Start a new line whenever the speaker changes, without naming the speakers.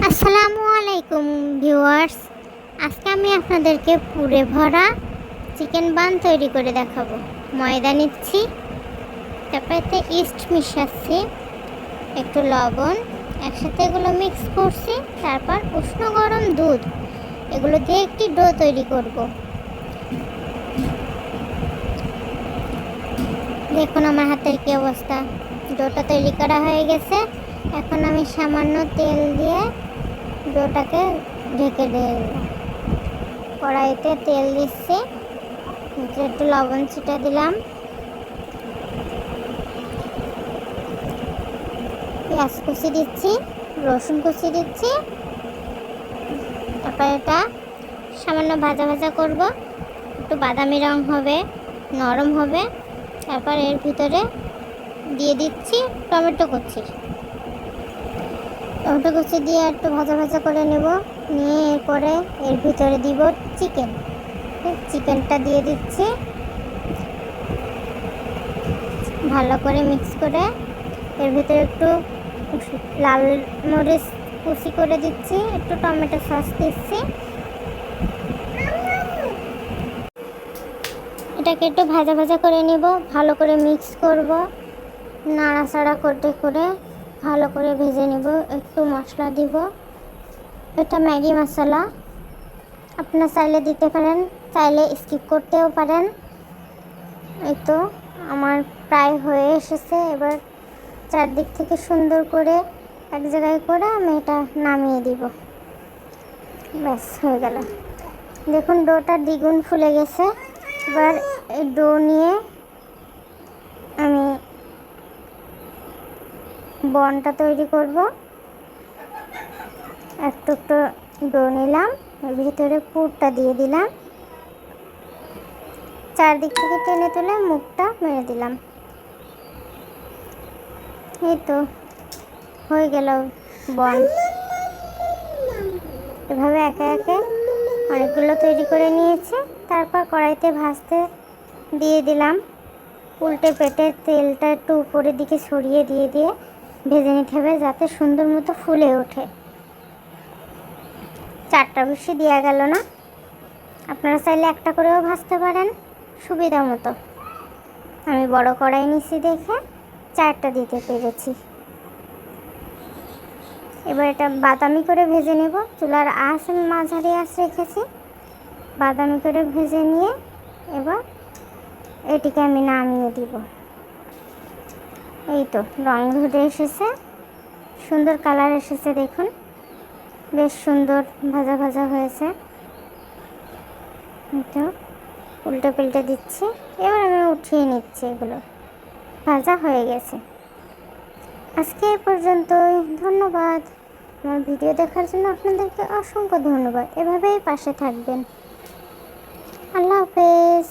আসসালামু আলাইকুম ভিউয়ার্স। আজকে আমি আপনাদেরকে পুরে ভরা চিকেন বান তৈরি করে দেখাবো। ময়দা নিচ্ছি, তারপরে ইস্ট মিশাচ্ছি, একটু লবণ, একসাথে এগুলো মিক্স করছি। তারপর উষ্ণ গরম দুধ, এগুলো দিয়ে একটি ডো তৈরি করব। দেখুন আমার হাতের কি অবস্থা। ডোটা তৈরি করা হয়ে গেছে। এখন আমি সামান্য তেল দিয়ে ডোটাকে ঢেকে দিয়ে কড়াইতে তেল দিচ্ছি, একটু লবণ ছিটা দিলাম, পেঁয়াজ কুচি দিচ্ছি, রসুন কুচি দিচ্ছি। তারপর এটা সামান্য ভাজা ভাজা করব, একটু বাদামি রং হবে, নরম হবে। তারপর এর ভিতরে দিয়ে দিচ্ছি টমেটো কুচি। টমেটো কুচি দিয়ে একটু ভাজা ভাজা করে নেব। নিয়ে এরপরে এর ভিতরে দিব চিকেনটা দিয়ে দিচ্ছি, ভালো করে মিক্স করে এর ভিতরে একটু লাল মরিচ কুচি করে দিচ্ছি, একটু টমেটো সস দিচ্ছি। এটাকে একটু ভাজা ভাজা করে নেব, ভালো করে মিক্স করব, নাড়াচাড়া করতে করে ভালো করে ভেজে নেব। একটু মশলা দিব, এটা ম্যাগি মশলা, আপনারা চাইলে দিতে পারেন, চাইলে স্কিপ করতেও পারেন। এই তো আমার প্রায় হয়ে এসেছে। এবার চারদিক থেকে সুন্দর করে এক জায়গায় করে আমি এটা নামিয়ে দিব। ব্যাস হয়ে গেল। দেখুন ডোটা দ্বিগুণ ফুলে গেছে। এবার এই ডো নিয়ে আমি বনটা তৈরি করব। একটু একটু ডো নিলাম, এর ভিতরে পুরটা দিয়ে দিলাম, চারদিক থেকে টেনে তুলে মুখটা মেরে দিলাম। এই তো হয়ে গেল বন। এভাবে একে একে অনেকগুলো তৈরি করে নিয়েছি। তারপর কড়াইতে ভাজতে দিয়ে দিলাম, উল্টে পেটে তেলটা একটু উপরের দিকে ছড়িয়ে দিয়ে ভেজে নিতে হবে, যাতে সুন্দর মতো ফুলে ওঠে। চারটা বেশি দেওয়া গেল না, আপনারা চাইলে একটা করেও ভাজতে পারেন সুবিধা মতো। আমি বড় কড়াই নিচ্ছি দেখে চারটা দিতে পেরেছি। এবার এটা বাদামি করে ভেজে নেব। চুলার আঁচ আমি মাঝারি আঁচ রেখেছি। বাদামি করে ভেজে নিয়ে এবার এটিকে আমি নামিয়ে দিব। এই তো রং ধরে এসেছে, সুন্দর কালার এসেছে, দেখুন বেশ সুন্দর ভাজা ভাজা হয়েছে। তো উল্টে পাল্টে দিচ্ছি। এবার আমি উঠিয়ে নিচ্ছি, এগুলো ভাজা হয়ে গেছে। আজকে এ পর্যন্তই। ধন্যবাদ। আমার ভিডিও দেখার জন্য আপনাদেরকে অসংখ্য ধন্যবাদ। এভাবেই পাশে থাকবেন। আল্লাহ হাফেজ।